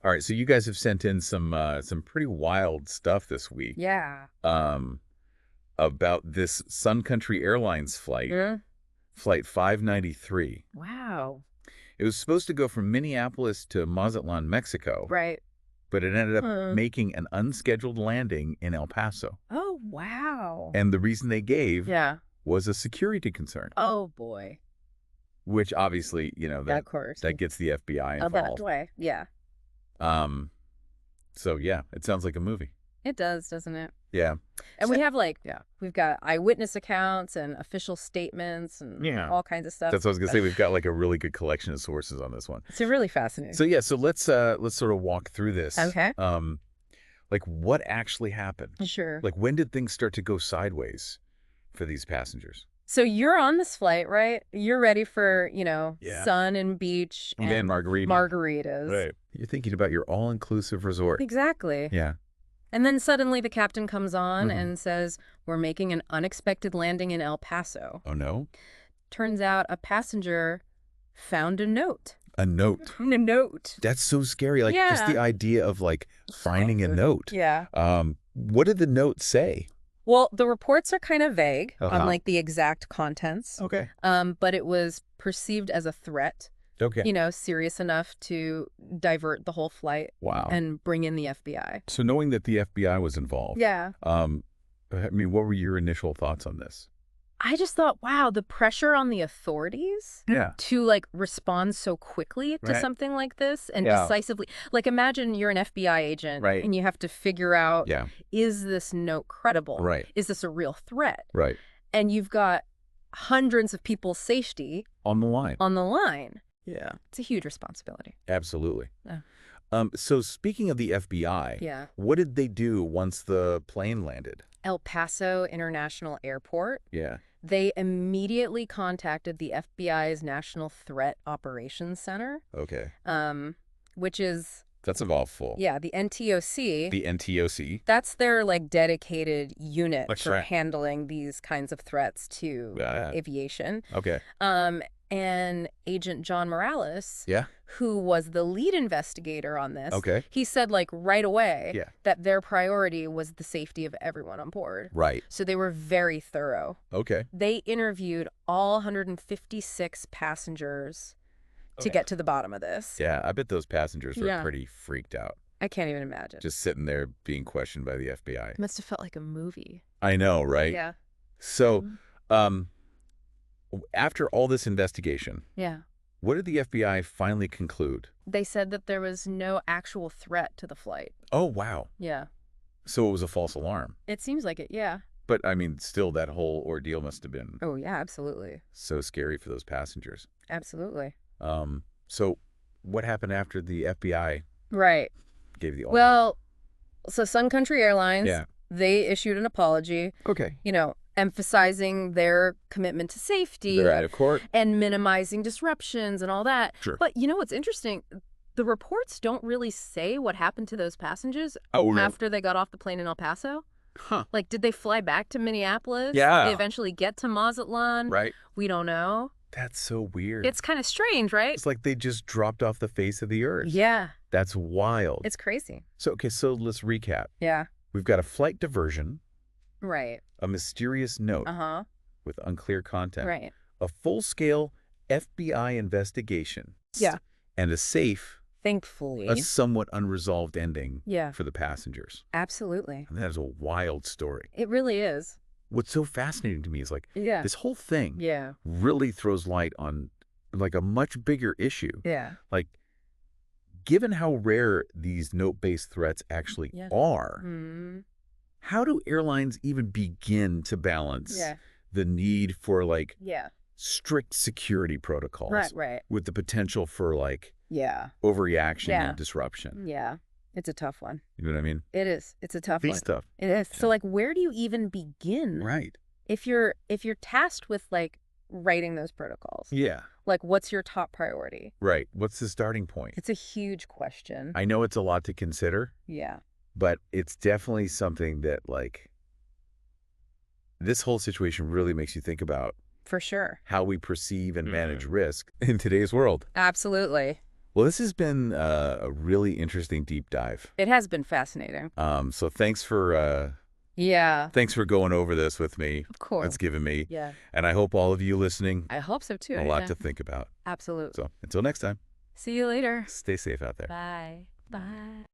All right, so you guys have sent in some pretty wild stuff this week. Yeah. About this Sun Country Airlines flight, Flight 593. Wow. It was supposed to go from Minneapolis to Mazatlan, Mexico, Right. but it ended up making an unscheduled landing in El Paso. Oh, wow. And the reason they gave Yeah. was a security concern, Oh, boy. which obviously, Of course. that gets the FBI Oh, that involved. way. Yeah. So yeah, it sounds like a movie. It does, doesn't it? Yeah. And we have we've got eyewitness accounts and official statements and all kinds of stuff. That's what I was gonna say. We've got like a really good collection of sources on this one. It's really fascinating. So yeah, so let's sort of walk through this. Okay. Like what actually happened? Sure. Like when did things start to go sideways for these passengers? So you're on this flight, right? You're ready for, Yeah. sun and beach and margaritas. Right. You're thinking about your all-inclusive resort. Exactly. Yeah. And then suddenly the captain comes on and says, we're making an unexpected landing in El Paso. Oh no? Turns out a passenger found a note. A note. A note. That's so scary. Like just the idea of like finding a note. Yeah. What did the note say? Well, the reports are kind of vague on like the exact contents. Okay. But it was perceived as a threat. Okay. Serious enough to divert the whole flight. Wow. And bring in the FBI. So knowing that the FBI was involved. Yeah. I mean, what were your initial thoughts on this? I just thought, wow, the pressure on the authorities to like respond so quickly to something like this and decisively. Like imagine you're an FBI agent and you have to figure out, is this note credible? Right. Is this a real threat? Right. And you've got hundreds of people's safety on the line. Yeah. It's a huge responsibility. Absolutely. Yeah. So speaking of the FBI, what did they do once the plane landed? El Paso International Airport. Yeah. They immediately contacted the FBI's National Threat Operations Center. Okay. Which is... That's a mouthful. Yeah, the NTOC. The NTOC. That's their like dedicated unit for right. handling these kinds of threats to aviation. Okay. And Agent John Morales, Yeah. who was the lead investigator on this, Okay. he said like right away Yeah. that their priority was the safety of everyone on board. Right. So they were very thorough. Okay. They interviewed all 156 passengers to get to the bottom of this. Yeah, I bet those passengers were pretty freaked out. I can't even imagine. Just sitting there being questioned by the FBI. It must have felt like a movie. I know, right? Yeah. So, after all this investigation, what did the FBI finally conclude? They said that there was no actual threat to the flight. Oh, wow. Yeah. So it was a false alarm. It seems like it, yeah. But, I mean, still, that whole ordeal must have been... Oh, yeah, absolutely. So scary for those passengers. Absolutely. So what happened after the FBI gave the order? Well, so Sun Country Airlines, they issued an apology. Okay. Emphasizing their commitment to safety. They're out of court. And minimizing disruptions and all that. Sure. But what's interesting? The reports don't really say what happened to those passengers after they got off the plane in El Paso. Huh. Like, did they fly back to Minneapolis? Yeah. Did they eventually get to Mazatlan? Right. We don't know. That's so weird. It's kind of strange, right? It's like they just dropped off the face of the earth. Yeah. That's wild. It's crazy. So let's recap. Yeah. We've got a flight diversion. Right. A mysterious note. With unclear content. Right. A full-scale FBI investigation. Yeah. And a safe, thankfully, a somewhat unresolved ending for the passengers. Absolutely. And that is a wild story. It really is. What's so fascinating to me is like this whole thing really throws light on like a much bigger issue. Yeah. Like, given how rare these note-based threats actually are, how do airlines even begin to balance the need for like strict security protocols with the potential for like overreaction and disruption? Yeah. It's a tough one. You know what I mean? It is. It's a tough one. Stuff. It is. So like, where do you even begin? Right. If you're tasked with like writing those protocols. Yeah. Like, what's your top priority? Right. What's the starting point? It's a huge question. I know it's a lot to consider. Yeah. But it's definitely something that like this whole situation really makes you think about. For sure. How we perceive and manage risk in today's world. Absolutely. Well, this has been a really interesting deep dive. It has been fascinating. So thanks for thanks for going over this with me. Of course. That's given me. Yeah. And I hope all of you listening. I hope so too. A lot to think about. Absolutely. So until next time. See you later. Stay safe out there. Bye. Bye.